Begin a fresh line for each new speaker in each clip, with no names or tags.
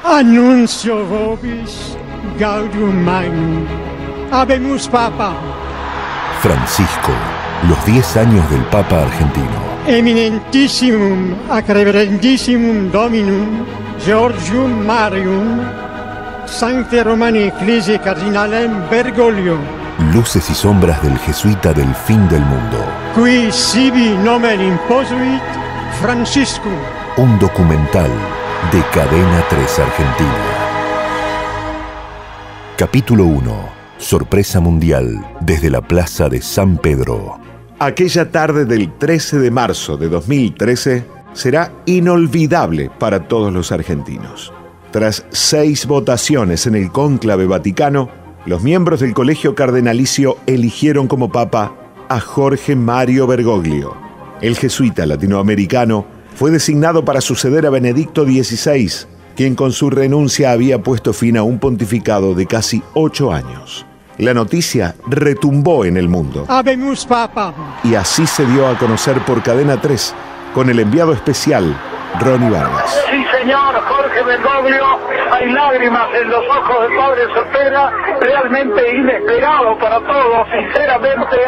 Annuncio vobis gaudium magnum. Habemus Papa.
Francisco, los 10 años del Papa argentino.
Eminentissimum ac reverendissimum Dominum Georgium Marium Sancte Romani Ecclesiae Cardinalem Bergoglio.
Luces y sombras del jesuita del fin del mundo.
Qui sibi nomen imposuit Franciscum.
Un documental de Cadena 3 Argentina. Capítulo 1. Sorpresa mundial desde la Plaza de San Pedro.
Aquella tarde del 13 de marzo de 2013 será inolvidable para todos los argentinos. Tras 6 votaciones en el cónclave vaticano, los miembros del Colegio Cardenalicio eligieron como papa a Jorge Mario Bergoglio. El jesuita latinoamericano fue designado para suceder a Benedicto XVI, quien con su renuncia había puesto fin a un pontificado de casi 8 años. La noticia retumbó en el mundo.
Habemus Papa.
Y así se dio a conocer por Cadena 3, con el enviado especial, Ronnie Vargas.
Sí, señor, Jorge Bergoglio, hay lágrimas en los ojos del padre Sotera, realmente inesperado para todos, sinceramente.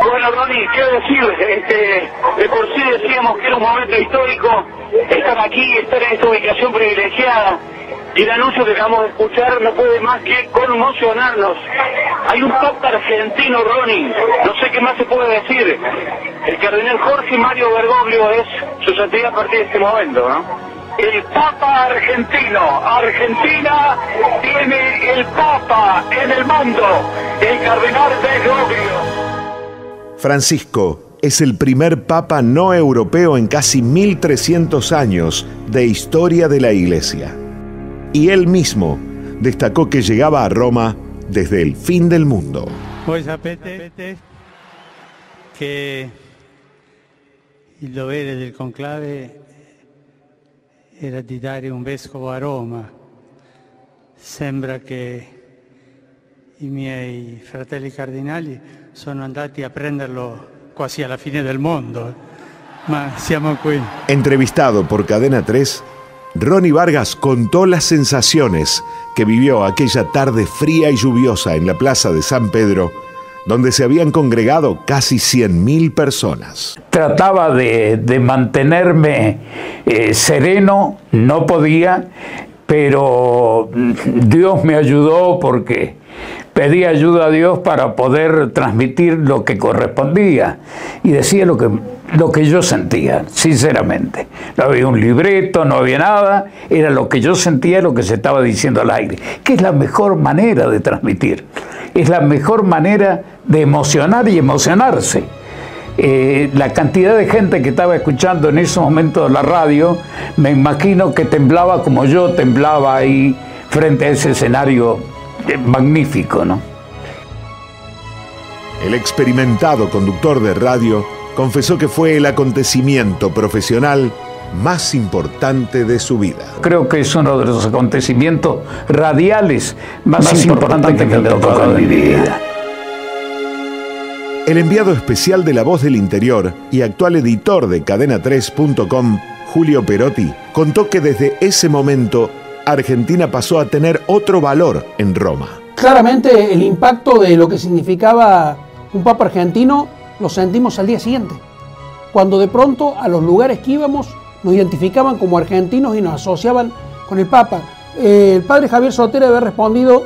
Bueno, Ronnie, quiero decir, de por sí decíamos que era un momento histórico, estar aquí, estar en esta ubicación privilegiada, y el anuncio que acabamos de escuchar no puede más que conmocionarnos. Hay un papa argentino, Ronnie, no sé qué más se puede decir. El cardenal Jorge Mario Bergoglio es su santidad a partir de este momento, ¿no? El Papa argentino. Argentina tiene el Papa en el mundo, el cardenal Bergoglio.
Francisco es el primer papa no europeo en casi 1300 años de historia de la Iglesia. Y él mismo destacó que llegaba a Roma desde el fin del mundo.
Voi sapete che il dovere del conclave era di dare un vescovo a Roma. Sembra che i miei fratelli cardinali sono andati a prenderlo quasi alla fine del mondo, ma siamo qui.
Entrevistado por Cadena 3, Ronnie Vargas contó las sensaciones que vivió aquella tarde fría y lluviosa en la Plaza de San Pedro, donde se habían congregado casi 100.000 personas.
Trataba de mantenerme sereno, no podía, pero Dios me ayudó porque pedí ayuda a Dios para poder transmitir lo que correspondía y decía lo que yo sentía, sinceramente. No había un libreto, no había nada, era lo que yo sentía, lo que se estaba diciendo al aire, que es la mejor manera de transmitir, es la mejor manera de emocionar y emocionarse. La cantidad de gente que estaba escuchando en ese momento la radio, me imagino que temblaba como yo temblaba ahí frente a ese escenario magnífico, ¿no?
El experimentado conductor de radio confesó que fue el acontecimiento profesional más importante de su vida.
Creo que es uno de los acontecimientos radiales más importantes que me ha tocado en mi vida.
El enviado especial de La Voz del Interior y actual editor de cadena3.com, Julio Perotti, contó que desde ese momento Argentina pasó a tener otro valor en Roma.
Claramente el impacto de lo que significaba un papa argentino lo sentimos al día siguiente, cuando de pronto a los lugares que íbamos nos identificaban como argentinos y nos asociaban con el papa. El padre Javier Sotera había respondido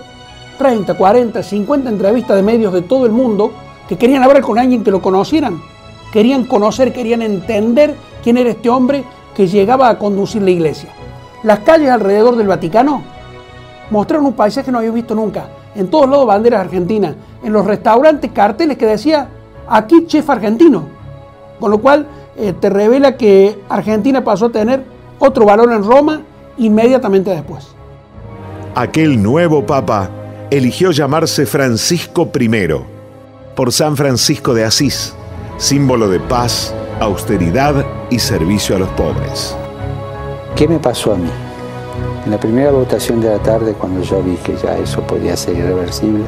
30, 40, 50 entrevistas de medios de todo el mundo que querían hablar con alguien que lo conocieran, querían conocer, querían entender quién era este hombre que llegaba a conducir la iglesia. Las calles alrededor del Vaticano mostraron un paisaje que no había visto nunca. En todos lados banderas argentinas, en los restaurantes carteles que decía aquí chef argentino, con lo cual te revela que Argentina pasó a tener otro valor en Roma inmediatamente después.
Aquel nuevo papa eligió llamarse Francisco I, por San Francisco de Asís, símbolo de paz, austeridad y servicio a los pobres.
¿Qué me pasó a mí? En la primera votación de la tarde, cuando yo vi que ya eso podía ser irreversible,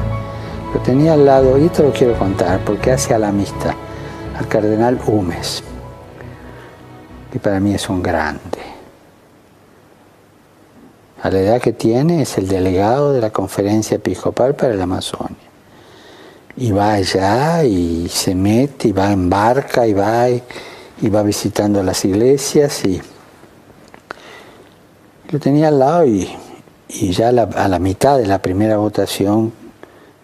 lo tenía al lado, y esto lo quiero contar, porque hace a la amistad, al cardenal Humes, que para mí es un grande. A la edad que tiene es el delegado de la Conferencia Episcopal para la Amazonia. Y va allá y se mete, y va en barca, y va visitando las iglesias. Y lo tenía al lado y ya a la mitad de la primera votación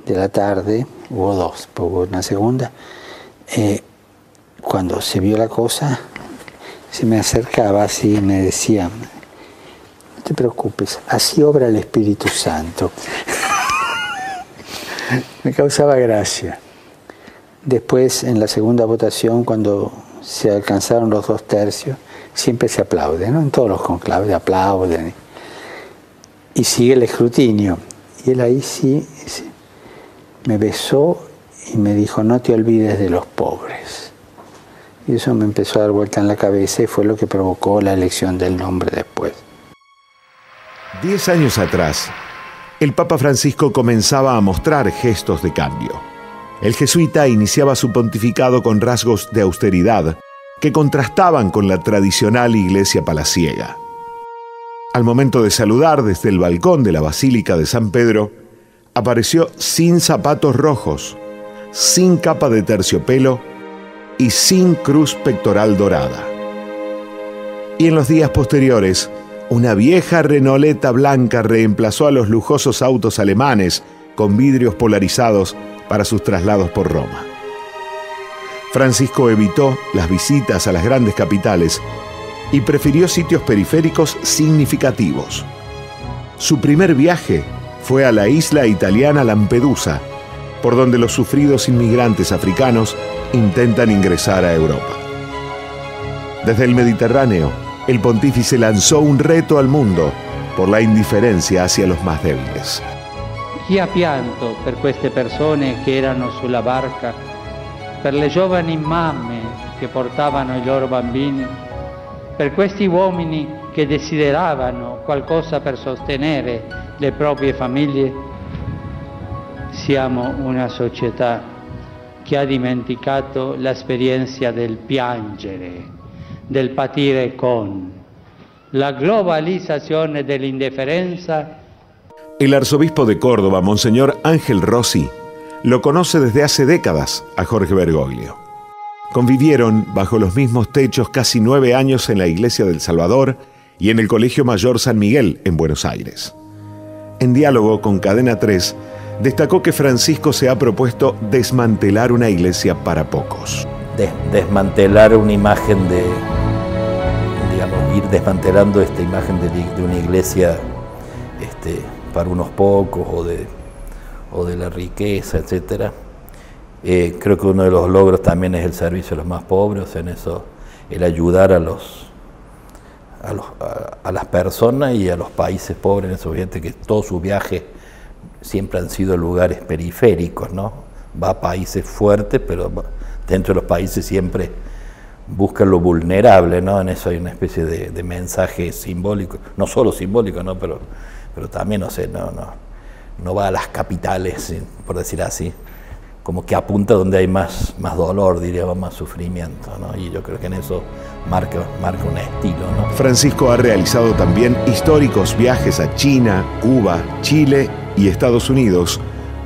de la tarde, hubo dos, hubo una segunda, cuando se vio la cosa, se me acercaba así y me decía: no te preocupes, así obra el Espíritu Santo. Me causaba gracia. Después, en la segunda votación, cuando se alcanzaron los 2/3, siempre se aplaude, ¿no? En todos los conclaves aplauden. Y sigue el escrutinio. Y él ahí sí me besó y me dijo: no te olvides de los pobres. Y eso me empezó a dar vuelta en la cabeza y fue lo que provocó la elección del nombre después.
10 años atrás, el Papa Francisco comenzaba a mostrar gestos de cambio. El jesuita iniciaba su pontificado con rasgos de austeridad que contrastaban con la tradicional iglesia palaciega. Al momento de saludar desde el balcón de la Basílica de San Pedro, apareció sin zapatos rojos, sin capa de terciopelo y sin cruz pectoral dorada. Y en los días posteriores, una vieja Renauleta blanca reemplazó a los lujosos autos alemanes con vidrios polarizados para sus traslados por Roma. Francisco evitó las visitas a las grandes capitales y prefirió sitios periféricos significativos. Su primer viaje fue a la isla italiana Lampedusa, por donde los sufridos inmigrantes africanos intentan ingresar a Europa. Desde el Mediterráneo, el pontífice lanzó un reto al mundo por la indiferencia hacia los más débiles.
Chi ha pianto per queste persone che erano sulla barca, per le giovani mamme che portavano i loro bambini, per questi uomini che desideravano qualcosa per sostenere le proprie famiglie? Siamo una società che ha dimenticato l'esperienza del piangere, del patire con la globalizzazione dell'indifferenza.
El arzobispo de Córdoba, Monseñor Ángel Rossi, lo conoce desde hace décadas a Jorge Bergoglio. Convivieron bajo los mismos techos casi 9 años en la Iglesia del Salvador y en el Colegio Mayor San Miguel en Buenos Aires. En diálogo con Cadena 3, destacó que Francisco se ha propuesto desmantelar una iglesia para pocos.
Desmantelar una imagen de, digamos, ir desmantelando esta imagen de una iglesia para unos pocos o de la riqueza, etc. Creo que uno de los logros también es el servicio a los más pobres, en eso, el ayudar a las personas y a los países pobres, en esos gente que todos sus viajes siempre han sido lugares periféricos, ¿no? Va a países fuertes, pero dentro de los países siempre busca lo vulnerable, ¿no? En eso hay una especie de mensaje simbólico, no solo simbólico, ¿no? Pero también, no sé, no va a las capitales, por decir así, como que apunta donde hay más dolor, diríamos, más sufrimiento, ¿no? Y yo creo que en eso marca un estilo, ¿no?
Francisco ha realizado también históricos viajes a China, Cuba, Chile y Estados Unidos,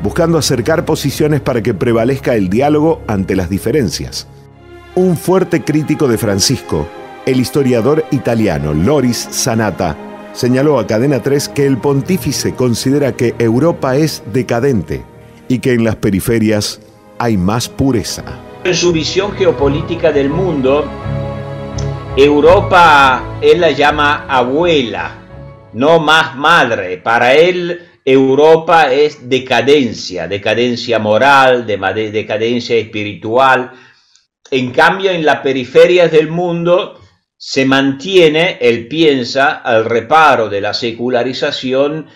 buscando acercar posiciones para que prevalezca el diálogo ante las diferencias. Un fuerte crítico de Francisco, el historiador italiano Loris Sanata, señaló a Cadena 3 que el pontífice considera que Europa es decadente y que en las periferias hay más pureza.
En su visión geopolítica del mundo, Europa él la llama abuela, no más madre. Para él Europa es decadencia moral, decadencia espiritual. En cambio, en las periferias del mundo se mantiene, él piensa, al reparo de la secularización,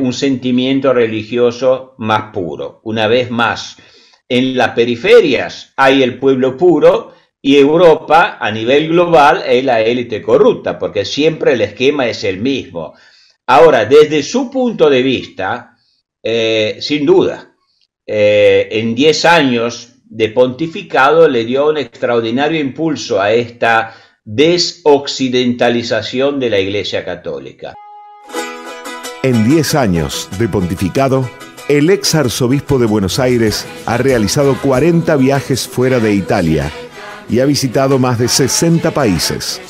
un sentimiento religioso más puro. Una vez más, en las periferias hay el pueblo puro y Europa, a nivel global, es la élite corrupta, porque siempre el esquema es el mismo. Ahora, desde su punto de vista, sin duda, en 10 años de pontificado le dio un extraordinario impulso a esta desoccidentalización de la Iglesia Católica.
En 10 años de pontificado, el ex arzobispo de Buenos Aires ha realizado 40 viajes fuera de Italia y ha visitado más de 60 países.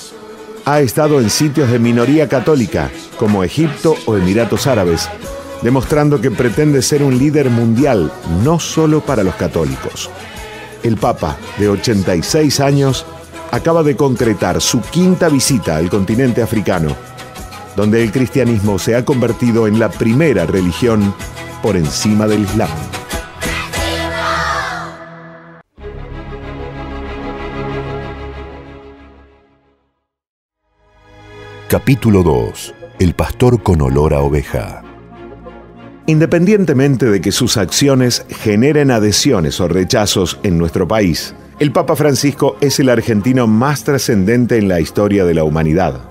Ha estado en sitios de minoría católica, como Egipto o Emiratos Árabes, demostrando que pretende ser un líder mundial, no solo para los católicos. El Papa, de 86 años, acaba de concretar su 5ª visita al continente africano, donde el cristianismo se ha convertido en la primera religión por encima del Islam.
Capítulo 2. El pastor con olor a oveja.
Independientemente de que sus acciones generen adhesiones o rechazos en nuestro país, el Papa Francisco es el argentino más trascendente en la historia de la humanidad.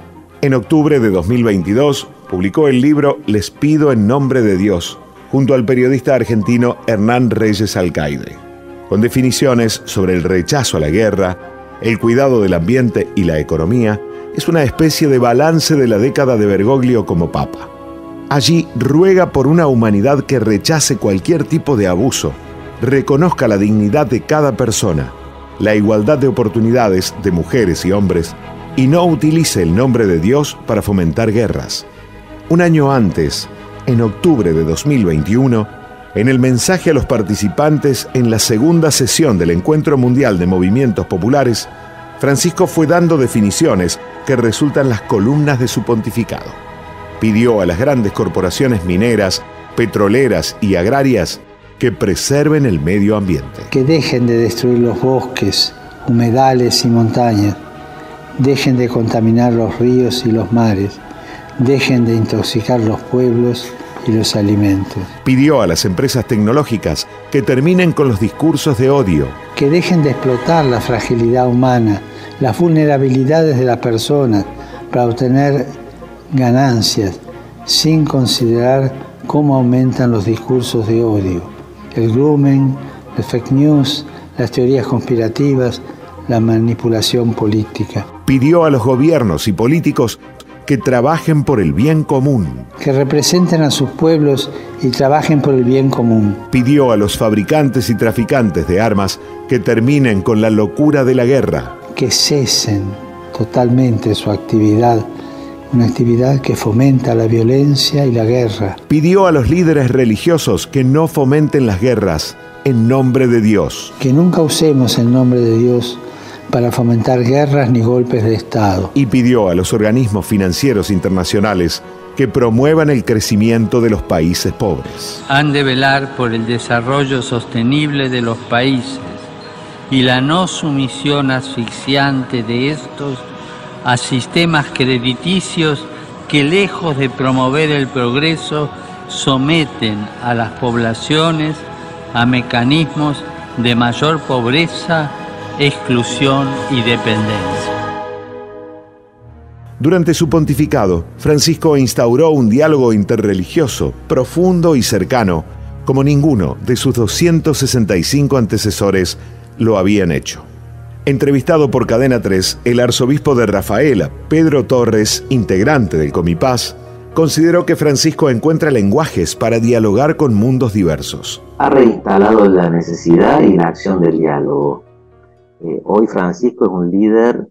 En octubre de 2022 publicó el libro Les pido en nombre de Dios, junto al periodista argentino Hernán Reyes Alcaide, con definiciones sobre el rechazo a la guerra, el cuidado del ambiente y la economía. Es una especie de balance de la década de Bergoglio como Papa. Allí ruega por una humanidad que rechace cualquier tipo de abuso, reconozca la dignidad de cada persona, la igualdad de oportunidades de mujeres y hombres, y no utilice el nombre de Dios para fomentar guerras. Un año antes, en octubre de 2021, en el mensaje a los participantes en la segunda sesión del Encuentro Mundial de Movimientos Populares, Francisco fue dando definiciones que resultan las columnas de su pontificado. Pidió a las grandes corporaciones mineras, petroleras y agrarias que preserven el medio ambiente.
Que dejen de destruir los bosques, humedales y montañas. Dejen de contaminar los ríos y los mares. Dejen de intoxicar los pueblos y los alimentos.
Pidió a las empresas tecnológicas que terminen con los discursos de odio.
Que dejen de explotar la fragilidad humana, las vulnerabilidades de las personas para obtener ganancias, sin considerar cómo aumentan los discursos de odio, el grooming, el fake news, las teorías conspirativas, la manipulación política.
Pidió a los gobiernos y políticos que trabajen por el bien común.
Que representen a sus pueblos y trabajen por el bien común.
Pidió a los fabricantes y traficantes de armas que terminen con la locura de la guerra.
Que cesen totalmente su actividad, una actividad que fomenta la violencia y la guerra.
Pidió a los líderes religiosos que no fomenten las guerras en nombre de Dios.
Que nunca usemos el nombre de Dios para fomentar guerras ni golpes de Estado.
Y pidió a los organismos financieros internacionales que promuevan el crecimiento de los países pobres.
Han de velar por el desarrollo sostenible de los países y la no sumisión asfixiante de estos a sistemas crediticios que, lejos de promover el progreso, someten a las poblaciones a mecanismos de mayor pobreza, exclusión y dependencia.
Durante su pontificado, Francisco instauró un diálogo interreligioso, profundo y cercano, como ninguno de sus 265 antecesores lo habían hecho. Entrevistado por Cadena 3, el arzobispo de Rafaela, Pedro Torres, integrante del Comipaz, consideró que Francisco encuentra lenguajes para dialogar con mundos diversos.
Ha reinstalado la necesidad y la acción del diálogo. Hoy Francisco es un líder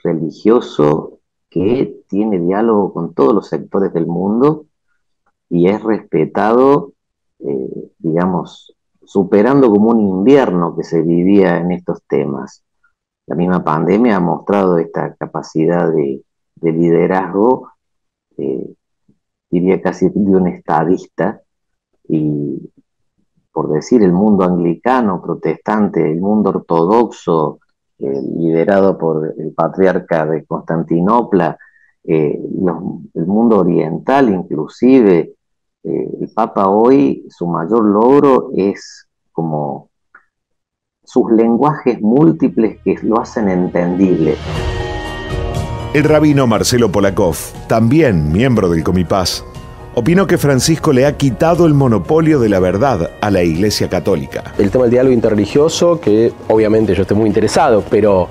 religioso que tiene diálogo con todos los sectores del mundo y es respetado, superando como un invierno que se vivía en estos temas. La misma pandemia ha mostrado esta capacidad de liderazgo, diría casi de un estadista, y por decir el mundo anglicano, protestante, el mundo ortodoxo, liderado por el patriarca de Constantinopla, el mundo oriental inclusive, el Papa hoy, su mayor logro es como sus lenguajes múltiples que lo hacen entendible.
El rabino Marcelo Polakov, también miembro del Comipaz, opinó que Francisco le ha quitado el monopolio de la verdad a la Iglesia Católica.
El tema del diálogo interreligioso, que obviamente yo estoy muy interesado, pero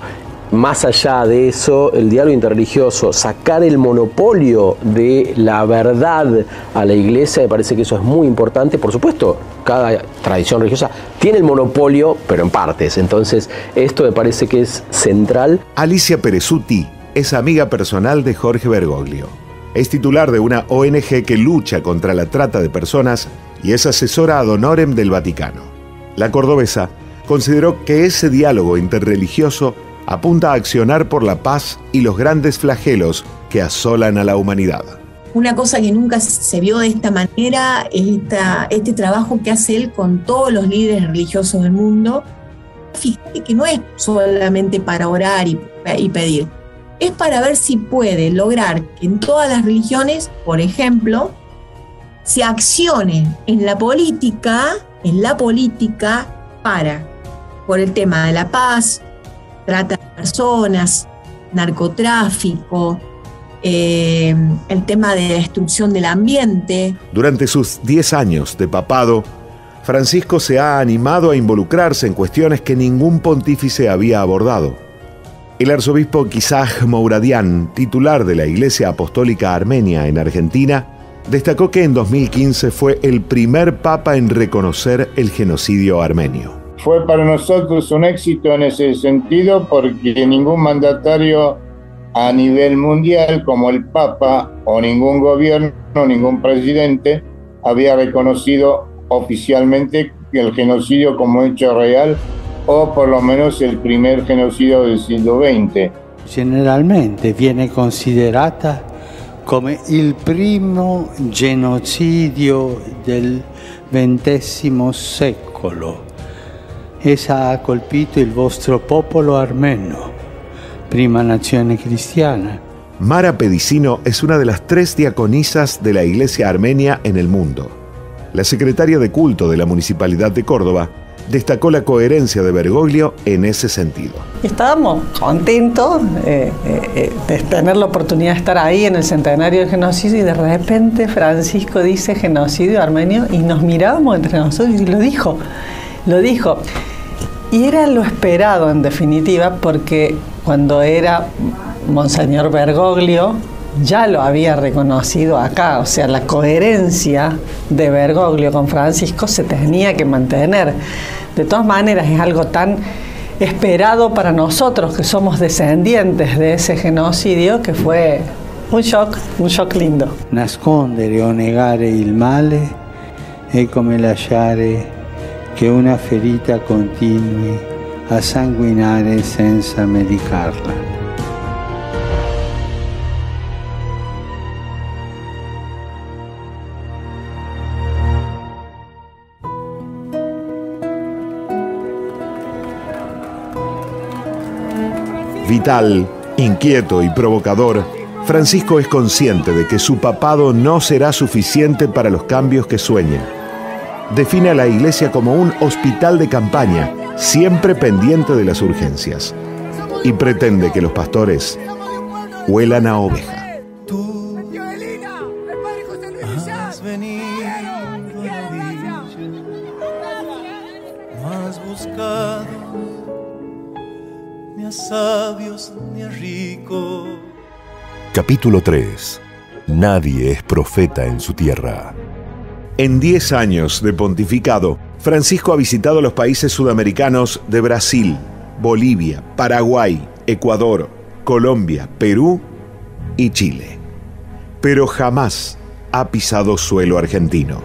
más allá de eso, el diálogo interreligioso, sacar el monopolio de la verdad a la Iglesia, me parece que eso es muy importante. Por supuesto, cada tradición religiosa tiene el monopolio, pero en partes. Entonces, esto me parece que es central.
Alicia Perezuti es amiga personal de Jorge Bergoglio. Es titular de una ONG que lucha contra la trata de personas y es asesora ad honorem del Vaticano. La cordobesa consideró que ese diálogo interreligioso apunta a accionar por la paz y los grandes flagelos que asolan a la humanidad.
Una cosa que nunca se vio de esta manera es este trabajo que hace él con todos los líderes religiosos del mundo. Fíjate que no es solamente para orar y pedir, es para ver si puede lograr que en todas las religiones, por ejemplo, se accione en la política por el tema de la paz, trata de personas, narcotráfico, el tema de la destrucción del ambiente.
Durante sus 10 años de papado, Francisco se ha animado a involucrarse en cuestiones que ningún pontífice había abordado. El arzobispo Kizaj Mouradian, titular de la Iglesia Apostólica Armenia en Argentina, destacó que en 2015 fue el primer papa en reconocer el genocidio armenio.
Fue para nosotros un éxito en ese sentido porque ningún mandatario a nivel mundial como el Papa o ningún gobierno, ningún presidente había reconocido oficialmente el genocidio como hecho real o por lo menos el primer genocidio del siglo XX.
Generalmente viene considerata come il primo genocidio del XX secolo. Essa ha colpito il vostro popolo armeno, prima nazione cristiana.
Mara Pedicino es una de las 3 diaconisas de la Iglesia armenia en el mundo. La secretaria de culto de la Municipalidad de Córdoba destacó la coherencia de Bergoglio en ese sentido.
Estábamos contentos de tener la oportunidad de estar ahí en el centenario del genocidio y de repente Francisco dice genocidio armenio y nos mirábamos entre nosotros y lo dijo. Y era lo esperado en definitiva porque cuando era Monseñor Bergoglio ya lo había reconocido acá, o sea, la coherencia de Bergoglio con Francisco se tenía que mantener. De todas maneras, es algo tan esperado para nosotros que somos descendientes de ese genocidio que fue un shock lindo.
Nascondere o negare il male è come lasciare che una ferita continui a sanguinare senza medicarla.
Vital, inquieto y provocador, Francisco es consciente de que su papado no será suficiente para los cambios que sueña. Define a la Iglesia como un hospital de campaña, siempre pendiente de las urgencias, y pretende que los pastores huelan a oveja.
Sabios ni a ricos.
Capítulo 3. Nadie es profeta en su tierra.
En 10 años de pontificado, Francisco ha visitado los países sudamericanos de Brasil, Bolivia, Paraguay, Ecuador, Colombia, Perú y Chile. Pero jamás ha pisado suelo argentino.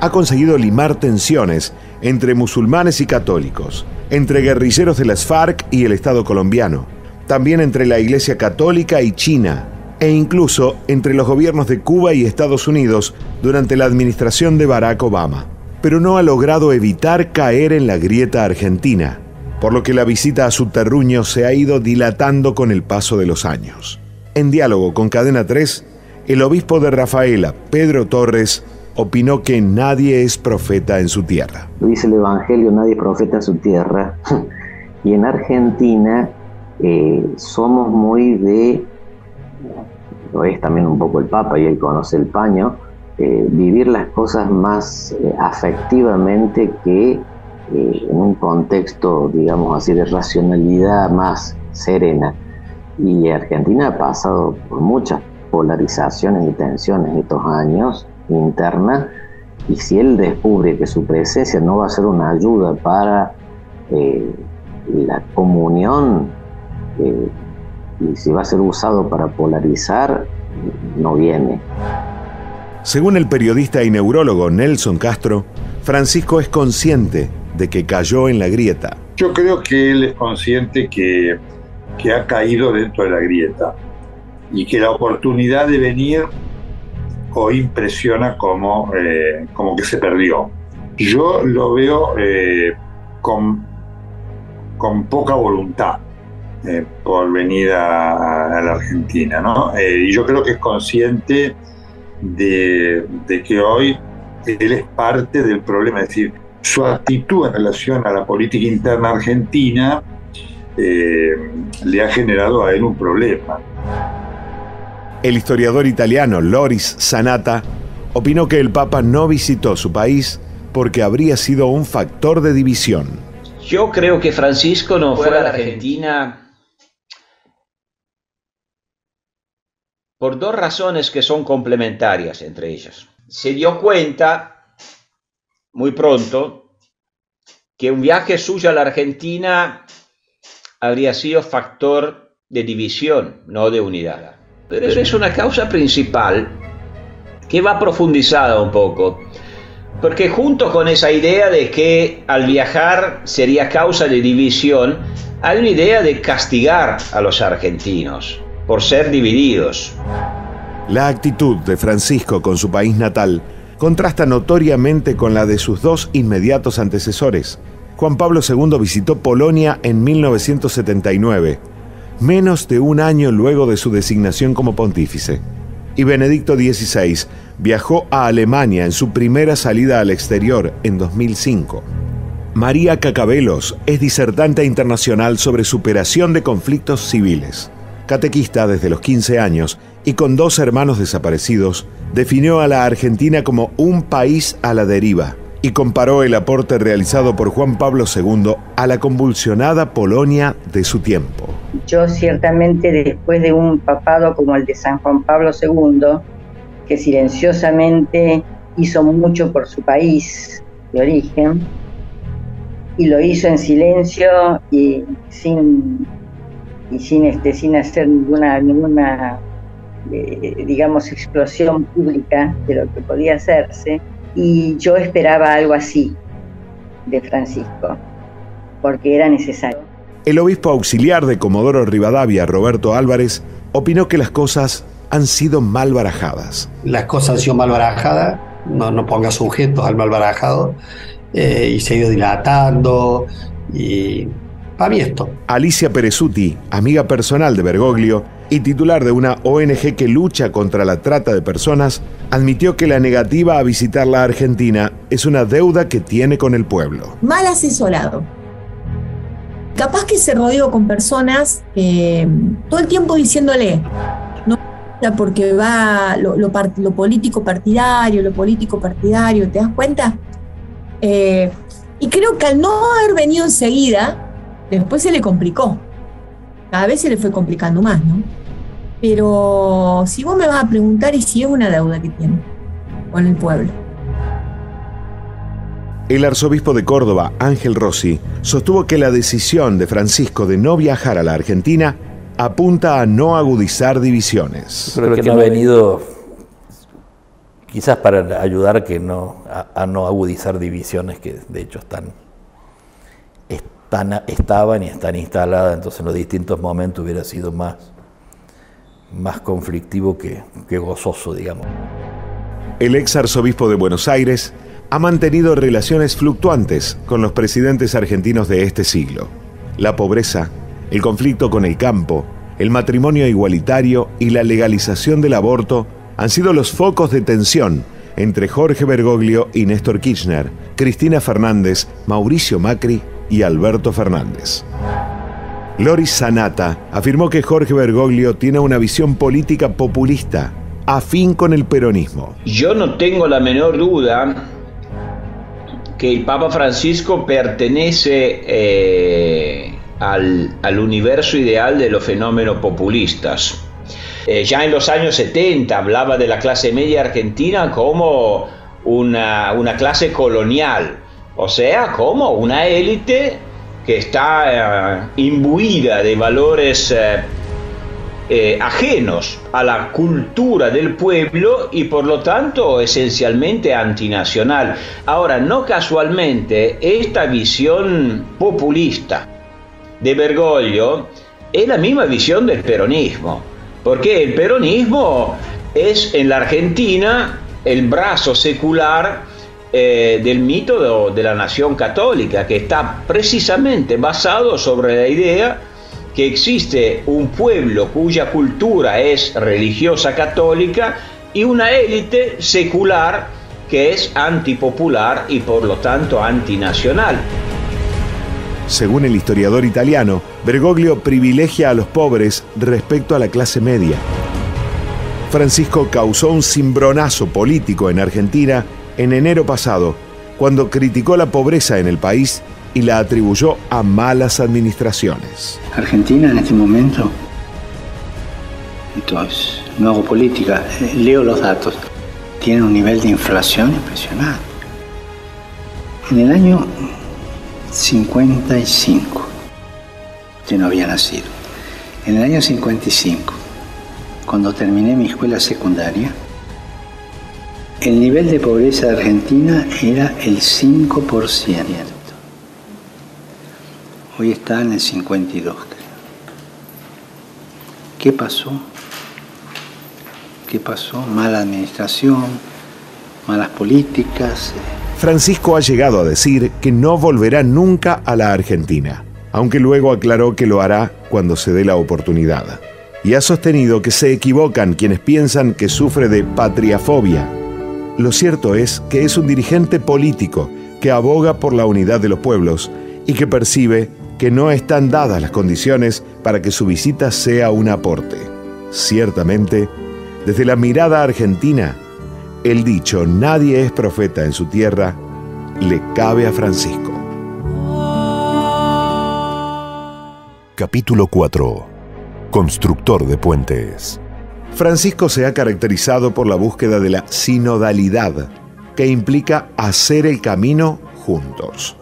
Ha conseguido limar tensiones entre musulmanes y católicos, entre guerrilleros de las FARC y el Estado colombiano, también entre la Iglesia Católica y China, e incluso entre los gobiernos de Cuba y Estados Unidos durante la administración de Barack Obama. Pero no ha logrado evitar caer en la grieta argentina, por lo que la visita a su terruño se ha ido dilatando con el paso de los años. En diálogo con Cadena 3, el obispo de Rafaela, Pedro Torres, opinó que nadie es profeta en su tierra.
Lo dice el Evangelio, nadie es profeta en su tierra. Y en Argentina somos muy de, lo es también un poco el Papa y él conoce el paño, vivir las cosas más afectivamente que en un contexto, digamos así, de racionalidad más serena. Y Argentina ha pasado por muchas polarizaciones y tensiones estos años internas, y si él descubre que su presencia no va a ser una ayuda para la comunión, y si va a ser usado para polarizar, no viene.
Según el periodista y neurólogo Nelson Castro, Francisco es consciente de que cayó en la grieta.
Yo creo que él es consciente que ha caído dentro de la grieta y que la oportunidad de venir hoy impresiona como que se perdió. Yo lo veo con poca voluntad por venir a la Argentina, ¿no? Y yo creo que es consciente de que hoy él es parte del problema, es decir, su actitud en relación a la política interna argentina le ha generado a él un problema.
El historiador italiano Loris Sanata opinó que el Papa no visitó su país porque habría sido un factor de división.
Yo creo que Francisco no fue a la Argentina por dos razones que son complementarias entre ellas. Se dio cuenta muy pronto que un viaje suyo a la Argentina habría sido factor de división, no de unidad. Pero eso es una causa principal que va profundizada un poco, porque junto con esa idea de que al viajar sería causa de división, hay una idea de castigar a los argentinos por ser divididos.
La actitud de Francisco con su país natal contrasta notoriamente con la de sus dos inmediatos antecesores. Juan Pablo II visitó Polonia en 1979, menos de un año luego de su designación como pontífice. Y Benedicto XVI viajó a Alemania en su primera salida al exterior en 2005. María Cacabelos es disertante internacional sobre superación de conflictos civiles. Catequista desde los 15 años y con dos hermanos desaparecidos, definió a la Argentina como un país a la deriva y comparó el aporte realizado por Juan Pablo II a la convulsionada Polonia de su tiempo.
Yo ciertamente, después de un papado como el de San Juan Pablo II, que silenciosamente hizo mucho por su país de origen, y lo hizo en silencio y sin hacer ninguna digamos, explosión pública de lo que podía hacerse, y yo esperaba algo así de Francisco, porque era necesario.
El obispo auxiliar de Comodoro Rivadavia, Roberto Álvarez, opinó que las cosas han sido mal barajadas.
Las cosas han sido mal barajadas, no ponga sujetos al mal barajado, y se ha ido dilatando, y para mí esto.
Alicia Perezuti, amiga personal de Bergoglio y titular de una ONG que lucha contra la trata de personas, admitió que la negativa a visitar la Argentina es una deuda que tiene con el pueblo.
Mal asesorado. Capaz que se rodeó con personas todo el tiempo diciéndole, no, porque va lo político partidario, ¿te das cuenta? Y creo que al no haber venido enseguida, después se le complicó. Cada vez se le fue complicando más, ¿no? Pero si vos me vas a preguntar, y si es una deuda que tiene con el pueblo.
El arzobispo de Córdoba, Ángel Rossi, sostuvo que la decisión de Francisco de no viajar a la Argentina apunta a no agudizar divisiones.
Creo que no ha venido quizás para ayudar a no agudizar divisiones que de hecho estaban y están instaladas, entonces en los distintos momentos hubiera sido más conflictivo que gozoso, digamos.
El ex arzobispo de Buenos Aires ha mantenido relaciones fluctuantes con los presidentes argentinos de este siglo. La pobreza, el conflicto con el campo, el matrimonio igualitario y la legalización del aborto han sido los focos de tensión entre Jorge Bergoglio y Néstor Kirchner, Cristina Fernández, Mauricio Macri y Alberto Fernández. Loris Sanata afirmó que Jorge Bergoglio tiene una visión política populista, afín con el peronismo.
Yo no tengo la menor duda que el Papa Francisco pertenece al universo ideal de los fenómenos populistas. Ya en los años 70 hablaba de la clase media argentina como una clase colonial, o sea, como una élite que está imbuida de valores ajenos a la cultura del pueblo y por lo tanto esencialmente antinacional. Ahora, no casualmente, esta visión populista de Bergoglio es la misma visión del peronismo, porque el peronismo es en la Argentina el brazo secular del mito de la nación católica, que está precisamente basado sobre la idea que existe un pueblo cuya cultura es religiosa católica y una élite secular que es antipopular y por lo tanto antinacional.
Según el historiador italiano, Bergoglio privilegia a los pobres respecto a la clase media. Francisco causó un cimbronazo político en Argentina en enero pasado, cuando criticó la pobreza en el país y la atribuyó a malas administraciones.
Argentina en este momento, entonces, no hago política, leo los datos, tiene un nivel de inflación impresionante. En el año 55, yo no había nacido, en el año 55, cuando terminé mi escuela secundaria, el nivel de pobreza de Argentina era el 5%. Hoy está en el 52%, creo. ¿Qué pasó? ¿Qué pasó? Mala administración, malas políticas.
Francisco ha llegado a decir que no volverá nunca a la Argentina, aunque luego aclaró que lo hará cuando se dé la oportunidad. Y ha sostenido que se equivocan quienes piensan que sufre de patriafobia. Lo cierto es que es un dirigente político que aboga por la unidad de los pueblos y que percibe que no están dadas las condiciones para que su visita sea un aporte. Ciertamente, desde la mirada argentina, el dicho "nadie es profeta en su tierra" le cabe a Francisco.
Capítulo 4. Constructor de puentes.
Francisco se ha caracterizado por la búsqueda de la sinodalidad, que implica hacer el camino juntos.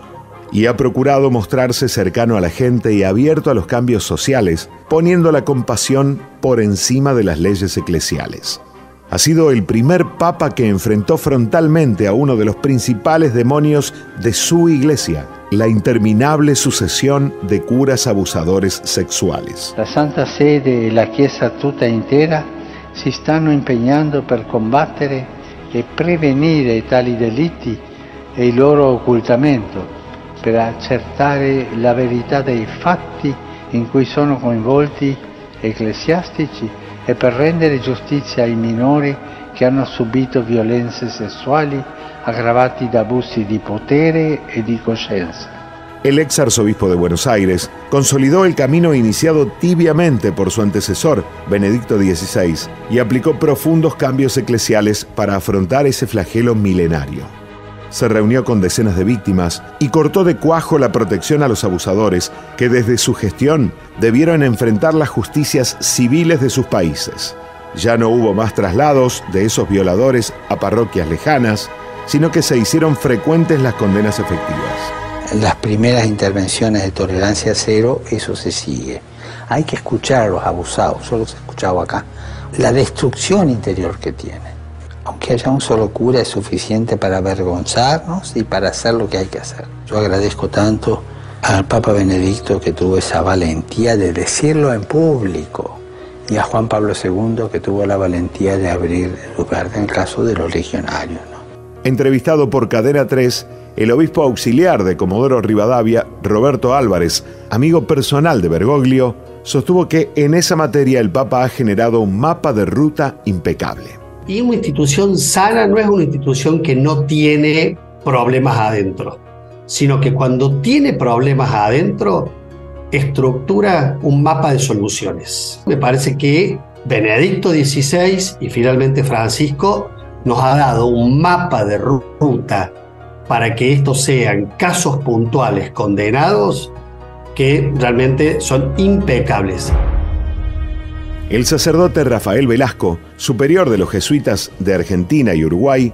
Y ha procurado mostrarse cercano a la gente y abierto a los cambios sociales, poniendo la compasión por encima de las leyes eclesiales. Ha sido el primer papa que enfrentó frontalmente a uno de los principales demonios de su iglesia, la interminable sucesión de curas abusadores sexuales.
La Santa Sede e la Chiesa tutta intera si stanno impegnando per combattere e prevenire tali delitti e il loro occultamento, per accertare la verità dei fatti in cui sono coinvolti ecclesiastici e per rendere giustizia ai minori che hanno subito violenze sessuali aggravati da abusi di potere e di coscienza.
El ex arzobispo de Buenos Aires consolidó el camino iniciado tibiamente por su antecesor, Benedicto XVI, y aplicó profundos cambios eclesiales para afrontar ese flagelo milenario. Se reunió con decenas de víctimas y cortó de cuajo la protección a los abusadores que desde su gestión debieron enfrentar las justicias civiles de sus países. Ya no hubo más traslados de esos violadores a parroquias lejanas, sino que se hicieron frecuentes las condenas efectivas.
Las primeras intervenciones de tolerancia cero, eso se sigue. Hay que escuchar a los abusados, yo los he escuchado acá. La destrucción interior que tienen. Aunque haya un solo cura es suficiente para avergonzarnos y para hacer lo que hay que hacer. Yo agradezco tanto al Papa Benedicto que tuvo esa valentía de decirlo en público y a Juan Pablo II que tuvo la valentía de abrir lugar en el caso de los legionarios, ¿no?
Entrevistado por Cadena 3, el obispo auxiliar de Comodoro Rivadavia, Roberto Álvarez, amigo personal de Bergoglio, sostuvo que en esa materia el Papa ha generado un mapa de ruta impecable.
Y una institución sana no es una institución que no tiene problemas adentro, sino que cuando tiene problemas adentro, estructura un mapa de soluciones. Me parece que Benedicto XVI y finalmente Francisco nos ha dado un mapa de ruta para que estos sean casos puntuales condenados que realmente son impecables.
El sacerdote Rafael Velasco, superior de los jesuitas de Argentina y Uruguay,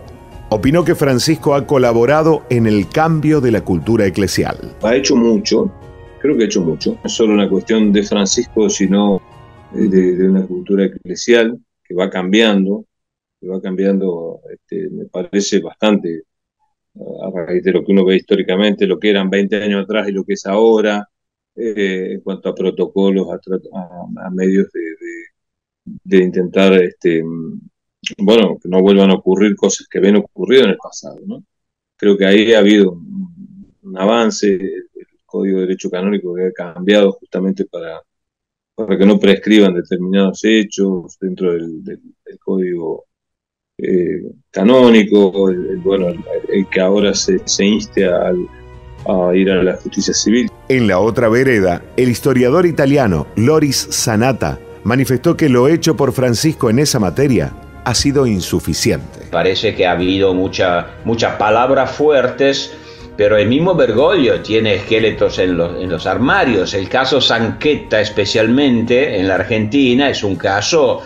opinó que Francisco ha colaborado en el cambio de la cultura eclesial.
Ha hecho mucho, creo que ha hecho mucho. No es solo una cuestión de Francisco, sino de una cultura eclesial que va cambiando, me parece bastante, a raíz de lo que uno ve históricamente, lo que eran 20 años atrás y lo que es ahora, en cuanto a protocolos, a medios de intentar, bueno, que no vuelvan a ocurrir cosas que habían ocurrido en el pasado, ¿no? Creo que ahí ha habido un avance, el Código de Derecho Canónico que ha cambiado justamente para que no prescriban determinados hechos dentro del Código canónico, el que ahora se inste a ir a la justicia civil.
En la otra vereda, el historiador italiano Loris Sanata manifestó que lo hecho por Francisco en esa materia ha sido insuficiente.
Parece que ha habido muchas palabras fuertes, pero el mismo Bergoglio tiene esqueletos en los armarios. El caso Zanquetta, especialmente en la Argentina, es un caso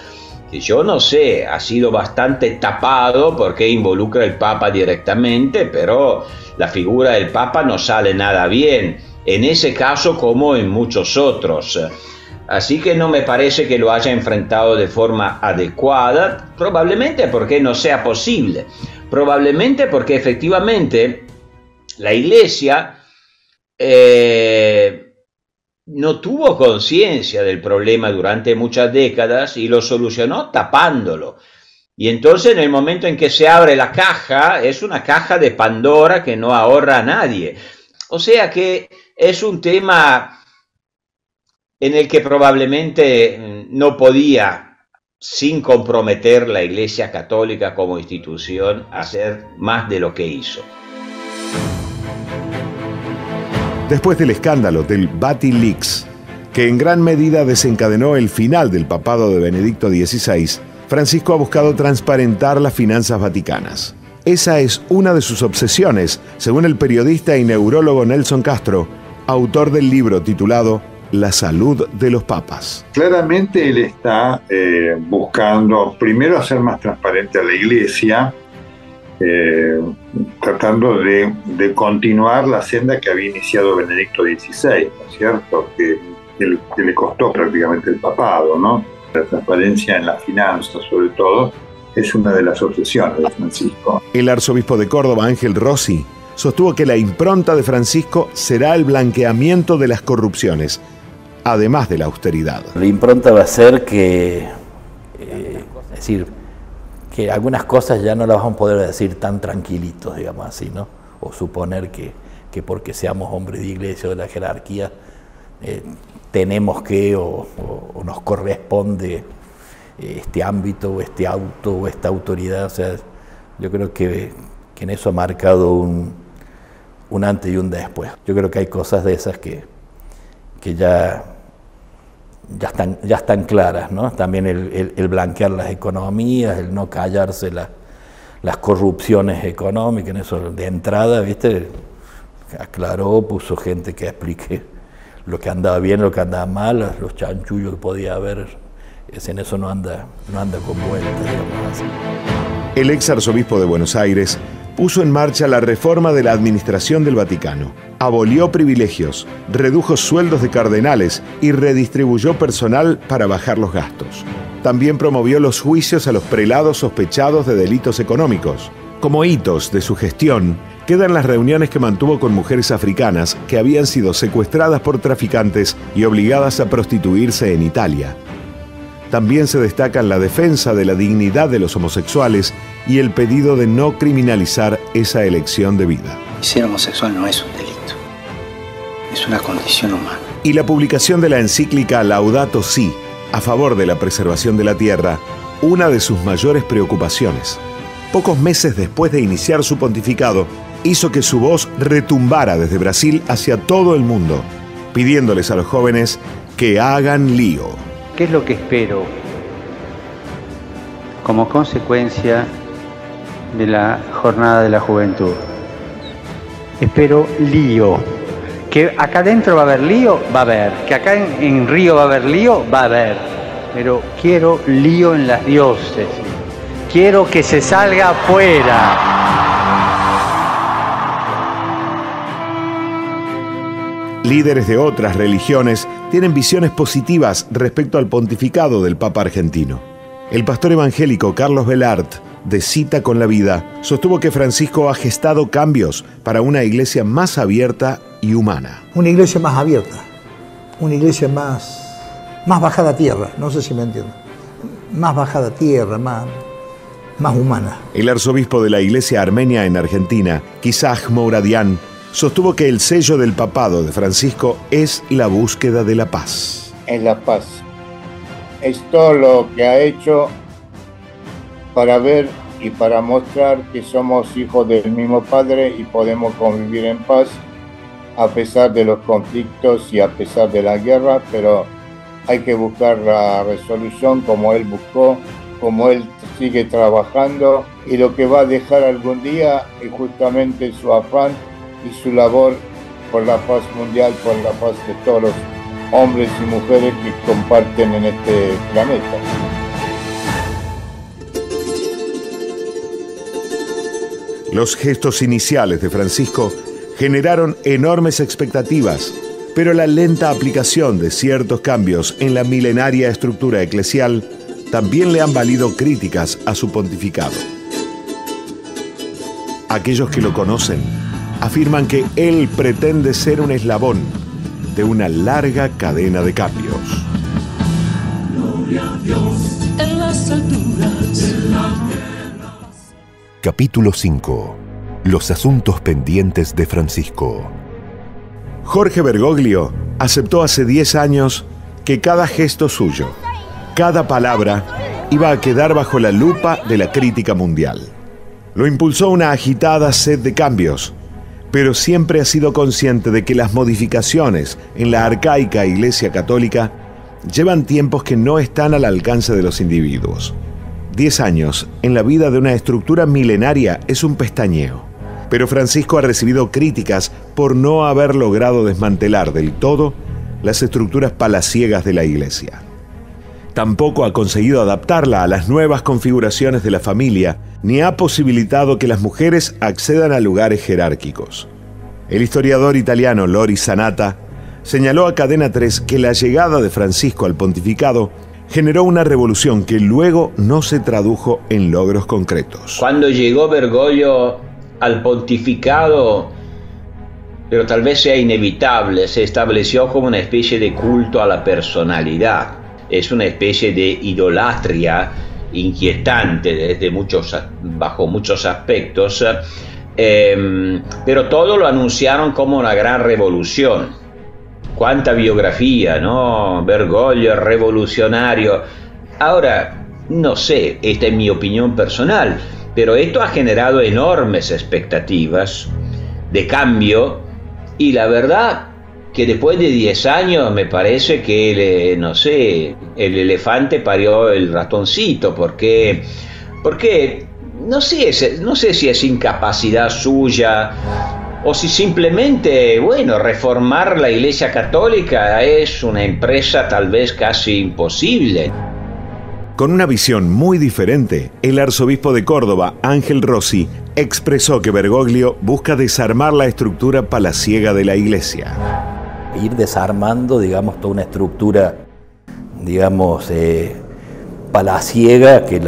que yo no sé, ha sido bastante tapado porque involucra al Papa directamente, pero la figura del Papa no sale nada bien, en ese caso como en muchos otros. Así que no me parece que lo haya enfrentado de forma adecuada, probablemente porque no sea posible, probablemente porque efectivamente la Iglesia no tuvo conciencia del problema durante muchas décadas y lo solucionó tapándolo. Y entonces en el momento en que se abre la caja, es una caja de Pandora que no ahorra a nadie. O sea que es un tema en el que probablemente no podía, sin comprometer la Iglesia Católica como institución, hacer más de lo que hizo.
Después del escándalo del Vatileaks, que en gran medida desencadenó el final del papado de Benedicto XVI, Francisco ha buscado transparentar las finanzas vaticanas. Esa es una de sus obsesiones, según el periodista y neurólogo Nelson Castro, autor del libro titulado La salud de los papas.
Claramente él está buscando primero hacer más transparente a la Iglesia, tratando de continuar la senda que había iniciado Benedicto XVI, ¿no es cierto? Que le costó prácticamente el papado, ¿no? La transparencia en las finanzas, sobre todo, es una de las obsesiones de Francisco.
El arzobispo de Córdoba, Ángel Rossi, sostuvo que la impronta de Francisco será el blanqueamiento de las corrupciones, además de la austeridad.
La impronta va a ser que, es decir, que algunas cosas ya no las vamos a poder decir tan tranquilitos, digamos así, ¿no? O suponer que porque seamos hombres de iglesia o de la jerarquía, tenemos que o nos corresponde este ámbito o este auto o esta autoridad. O sea, yo creo que en eso ha marcado un antes y un después. Yo creo que hay cosas de esas que ya están claras, ¿no? También el blanquear las economías, el no callarse las corrupciones económicas, en eso de entrada, ¿viste? Aclaró, puso gente que explique lo que andaba bien, lo que andaba mal, los chanchullos que podía haber, en eso no anda con vueltas, digamos así.
El ex arzobispo de Buenos Aires puso en marcha la reforma de la administración del Vaticano, abolió privilegios, redujo sueldos de cardenales y redistribuyó personal para bajar los gastos. También promovió los juicios a los prelados sospechados de delitos económicos. Como hitos de su gestión, quedan las reuniones que mantuvo con mujeres africanas que habían sido secuestradas por traficantes y obligadas a prostituirse en Italia. También se destacan la defensa de la dignidad de los homosexuales y el pedido de no criminalizar esa elección de vida.
Ser homosexual no es un delito, es una condición humana.
Y la publicación de la encíclica Laudato Si, a favor de la preservación de la tierra, una de sus mayores preocupaciones. Pocos meses después de iniciar su pontificado, hizo que su voz retumbara desde Brasil hacia todo el mundo, pidiéndoles a los jóvenes que hagan lío.
¿Qué es lo que espero como consecuencia de la Jornada de la Juventud? Espero lío, Que acá adentro va a haber lío, va a haber. Que acá en Río va a haber lío, va a haber. Pero quiero lío en las diócesis. Quiero que se salga afuera.
Líderes de otras religiones tienen visiones positivas respecto al pontificado del Papa argentino. El pastor evangélico Carlos Velart, de Cita con la Vida, sostuvo que Francisco ha gestado cambios para una iglesia más abierta y humana.
Una iglesia más abierta, una iglesia más bajada a tierra, no sé si me entienden. Más bajada a tierra, más humana.
El arzobispo de la iglesia armenia en Argentina, Kisaj Mouradian, sostuvo que el sello del papado de Francisco es la búsqueda de la paz.
Es la paz. Es todo lo que ha hecho para ver y para mostrar que somos hijos del mismo Padre y podemos convivir en paz a pesar de los conflictos y a pesar de la guerra, pero hay que buscar la resolución como él buscó, como él sigue trabajando, y lo que va a dejar algún día es justamente su afán y su labor por la paz mundial, por la paz de todos los hombres y mujeres que comparten en este planeta.
Los gestos iniciales de Francisco generaron enormes expectativas, pero la lenta aplicación de ciertos cambios en la milenaria estructura eclesial también le han valido críticas a su pontificado. Aquellos que lo conocen afirman que él pretende ser un eslabón de una larga cadena de cambios.
Gloria a Dios en las alturas.
Capítulo 5. Los asuntos pendientes de Francisco.
Jorge Bergoglio aceptó hace 10 años que cada gesto suyo, cada palabra, iba a quedar bajo la lupa de la crítica mundial. Lo impulsó una agitada sed de cambios, pero siempre ha sido consciente de que las modificaciones en la arcaica Iglesia Católica llevan tiempos que no están al alcance de los individuos. 10 años en la vida de una estructura milenaria es un pestañeo, pero Francisco ha recibido críticas por no haber logrado desmantelar del todo las estructuras palaciegas de la Iglesia. Tampoco ha conseguido adaptarla a las nuevas configuraciones de la familia, ni ha posibilitado que las mujeres accedan a lugares jerárquicos. El historiador italiano Lori Sanata señaló a Cadena 3 que la llegada de Francisco al pontificado generó una revolución que luego no se tradujo en logros concretos.
Cuando llegó Bergoglio al pontificado, pero tal vez sea inevitable, se estableció como una especie de culto a la personalidad. Es una especie de idolatría inquietante bajo muchos aspectos, pero todo lo anunciaron como una gran revolución. Cuánta biografía, ¿no? Bergoglio, revolucionario. Ahora, no sé, esta es mi opinión personal, pero esto ha generado enormes expectativas de cambio, y la verdad que después de 10 años me parece que, no sé, el elefante parió el ratoncito, porque no sé si es incapacidad suya o si simplemente, bueno, reformar la Iglesia Católica es una empresa tal vez casi imposible.
Con una visión muy diferente, el arzobispo de Córdoba, Ángel Rossi, expresó que Bergoglio busca desarmar la estructura palaciega de la Iglesia.
Ir desarmando, digamos, toda una estructura, digamos, palaciega que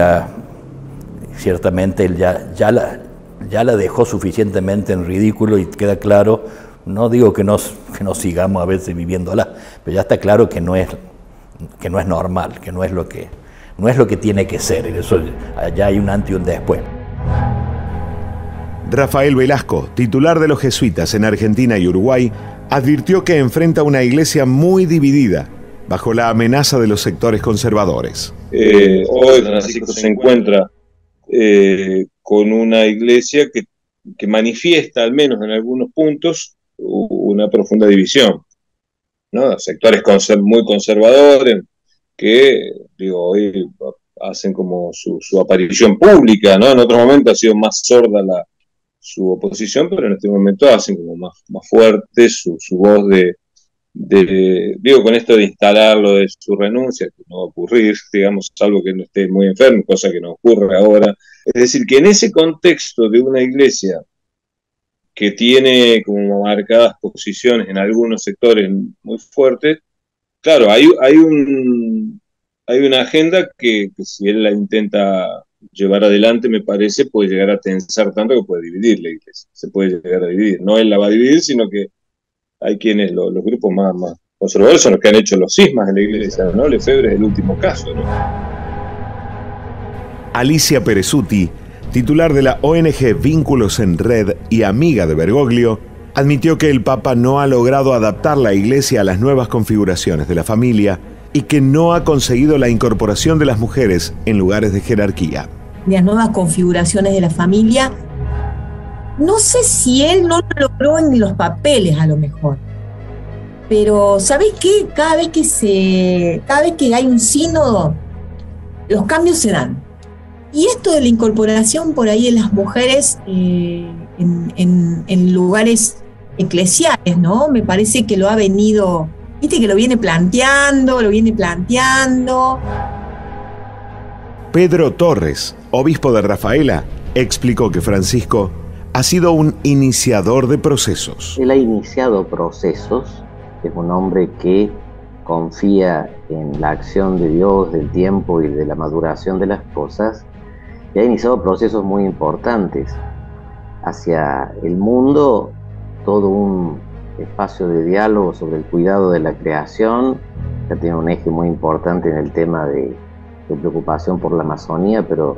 ciertamente él ya la dejó suficientemente en ridículo, y queda claro, no digo que no sigamos a veces viviéndola, pero ya está claro que no es normal, que no es lo que tiene que ser. Eso, ya hay un antes y un después.
Rafael Velasco, titular de los jesuitas en Argentina y Uruguay, advirtió que enfrenta una iglesia muy dividida bajo la amenaza de los sectores conservadores.
Hoy Francisco se encuentra con una iglesia que manifiesta, al menos en algunos puntos, una profunda división, ¿no? Sectores muy conservadores que, hoy hacen como su aparición pública, ¿no? En otro momento ha sido más sorda su oposición, pero en este momento hacen como más fuerte su voz digo, con esto de instalarlo de su renuncia, que no va a ocurrir, digamos, salvo que no esté muy enfermo, cosa que no ocurre ahora. Es decir, que en ese contexto de una iglesia que tiene como marcadas posiciones en algunos sectores muy fuertes, claro, hay una agenda que si él la intenta llevar adelante, me parece, puede llegar a tensar tanto que puede dividir la iglesia. Se puede llegar a dividir. No él la va a dividir, sino que hay quienes, los grupos más conservadores son los que han hecho los cismas en la iglesia, ¿no? Lefebvre es el último caso, ¿no?
Alicia Perezuti, titular de la ONG Vínculos en Red y amiga de Bergoglio, admitió que el Papa no ha logrado adaptar la iglesia a las nuevas configuraciones de la familia y que no ha conseguido la incorporación de las mujeres en lugares de jerarquía.
Las nuevas configuraciones de la familia, no sé si él no lo logró en los papeles a lo mejor, pero ¿sabés qué? Cada vez que hay un sínodo, los cambios se dan. Y esto de la incorporación por ahí de las mujeres en lugares eclesiales, ¿no? Me parece que lo ha venido, viste que lo viene planteando.
Pedro Torres, obispo de Rafaela, explicó que Francisco ha sido un iniciador de procesos.
Él ha iniciado procesos, es un hombre que confía en la acción de Dios, del tiempo y de la maduración de las cosas, y ha iniciado procesos muy importantes hacia el mundo, todo un espacio de diálogo sobre el cuidado de la creación, que tiene un eje muy importante en el tema de preocupación por la Amazonía, pero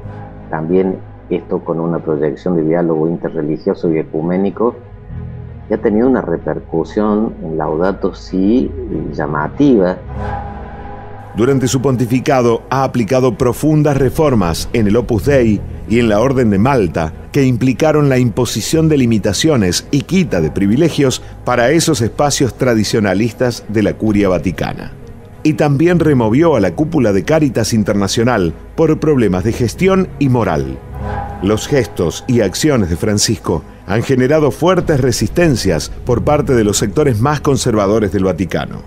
también esto con una proyección de diálogo interreligioso y ecuménico, que ha tenido una repercusión en Laudato Si llamativa.
Durante su pontificado ha aplicado profundas reformas en el Opus Dei y en la Orden de Malta, que implicaron la imposición de limitaciones y quita de privilegios para esos espacios tradicionalistas de la Curia Vaticana. Y también removió a la cúpula de Cáritas Internacional por problemas de gestión y moral. Los gestos y acciones de Francisco han generado fuertes resistencias por parte de los sectores más conservadores del Vaticano.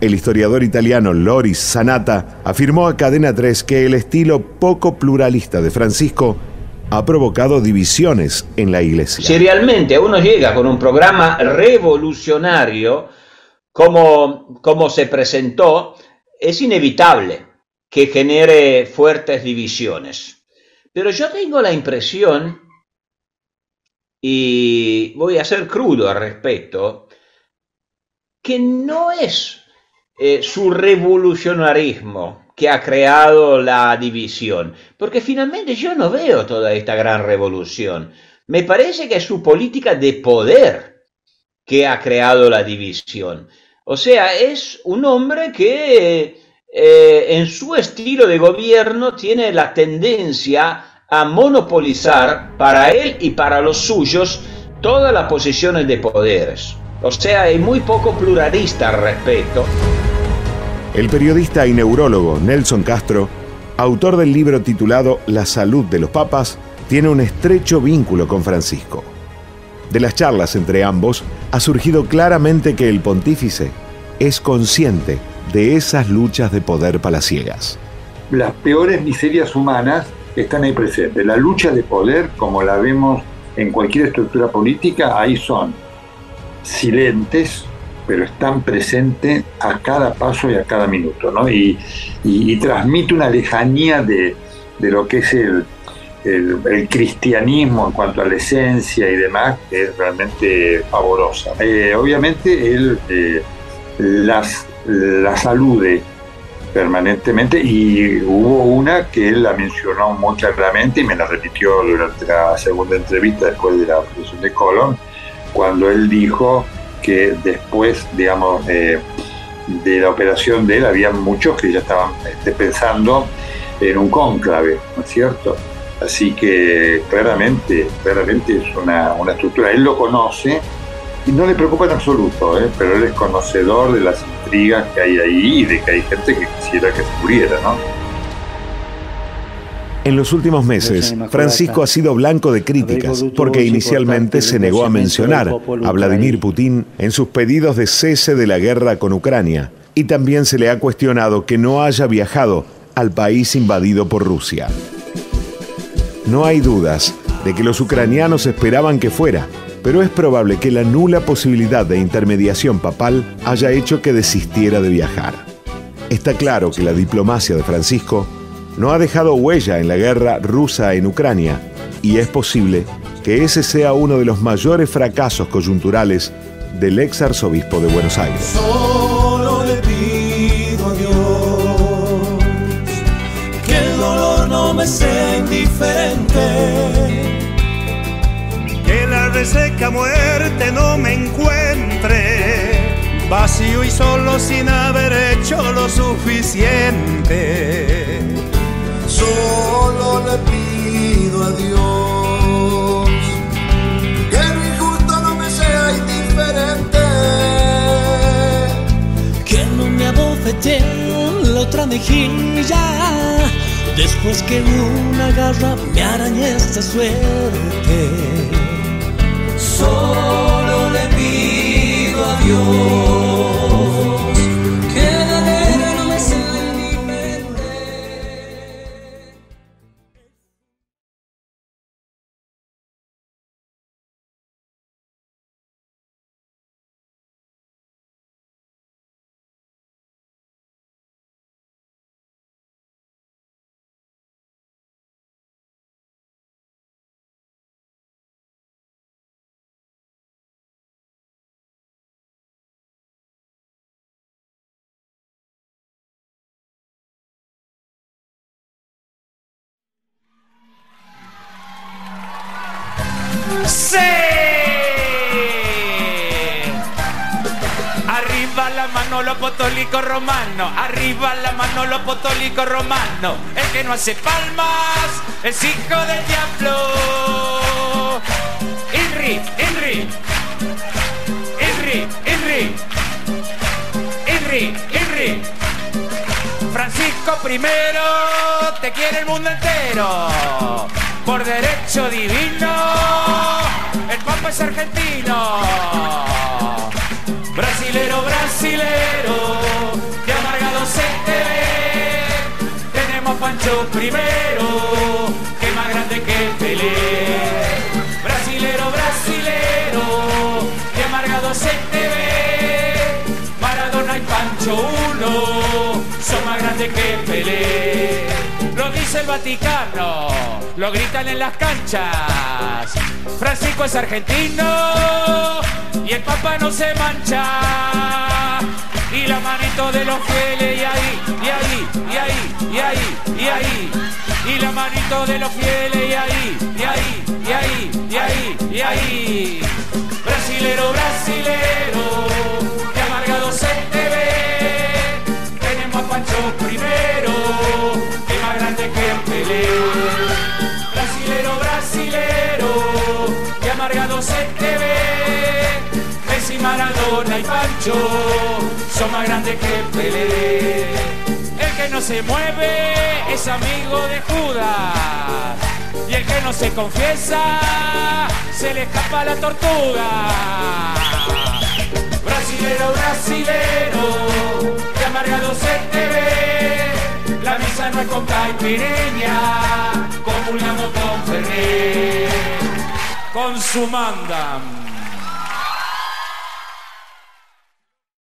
El historiador italiano Loris Sanata afirmó a Cadena 3 que el estilo poco pluralista de Francisco ha provocado divisiones en la iglesia.
Si realmente uno llega con un programa revolucionario, como se presentó, es inevitable que genere fuertes divisiones. Pero yo tengo la impresión, y voy a ser crudo al respecto, que no es su revolucionarismo que ha creado la división, porque finalmente yo no veo toda esta gran revolución. Me parece que es su política de poder que ha creado la división. O sea, es un hombre que en su estilo de gobierno tiene la tendencia a monopolizar para él y para los suyos todas las posiciones de poderes. O sea, es muy poco pluralista al respecto.
El periodista y neurólogo Nelson Castro, autor del libro titulado La salud de los papas, tiene un estrecho vínculo con Francisco. De las charlas entre ambos ha surgido claramente que el pontífice es consciente de esas luchas de poder palaciegas.
Las peores miserias humanas están ahí presentes. La lucha de poder, como la vemos en cualquier estructura política, ahí son silentes, pero están presentes a cada paso y a cada minuto, ¿no? Y transmite una lejanía de lo que es el cristianismo en cuanto a la esencia y demás, que es realmente pavorosa. Obviamente él las alude permanentemente, y hubo una que él la mencionó muy claramente y me la repitió durante la segunda entrevista después de la fundación de Colón, cuando él dijo que después, digamos, de la operación de él, había muchos que ya estaban pensando en un cónclave, ¿no es cierto? Así que claramente es una estructura, él lo conoce y no le preocupa en absoluto, pero él es conocedor de las intrigas que hay ahí y de que hay gente que quisiera que se muriera, ¿no?
En los últimos meses, Francisco ha sido blanco de críticas porque inicialmente se negó a mencionar a Vladimir Putin en sus pedidos de cese de la guerra con Ucrania, y también se le ha cuestionado que no haya viajado al país invadido por Rusia. No hay dudas de que los ucranianos esperaban que fuera, pero es probable que la nula posibilidad de intermediación papal haya hecho que desistiera de viajar. Está claro que la diplomacia de Francisco no ha dejado huella en la guerra rusa en Ucrania, y es posible que ese sea uno de los mayores fracasos coyunturales del ex arzobispo de Buenos Aires.
Solo le pido a Dios que el dolor no me sea indiferente,
que la reseca muerte no me encuentre vacío y solo sin haber hecho lo suficiente.
Solo le pido a Dios que lo injusto no me sea indiferente, que no me abofeteen la otra mejilla después que una garra me arañe esta suerte. Solo le pido a Dios que la guerra no me sea indiferente.
¡Sí! Arriba la mano los apostólicos romanos, arriba la mano los apostólicos romanos. El que no hace palmas es hijo del diablo. Inri. Francisco I te quiere el mundo entero. Por derecho divino, el Papa es argentino. Brasilero, que amargado se te ve. Tenemos a Pancho I, que más grande que Pelé. Brasilero, que amargado se te ve. Maradona y Pancho I son más grandes que Pelé. Lo dice el Vaticano, lo gritan en las canchas. Francisco es argentino y el Papa no se mancha. Y la manito de los fieles, y ahí. Y la manito de los fieles, y ahí. Brasilero, que amargado se te ve. Tenemos a Pancho I, que más grande que Pelé. Brasilero, que amargado se te ve. Messi, Maradona y Pancho son más grandes que Pelé. El que no se mueve es amigo de Judas, y el que no se confiesa se le escapa la tortuga. Brasilero, que amargado se te ve. La misa no es con caipirinha, comulgamos con Fernet. Con su mandam.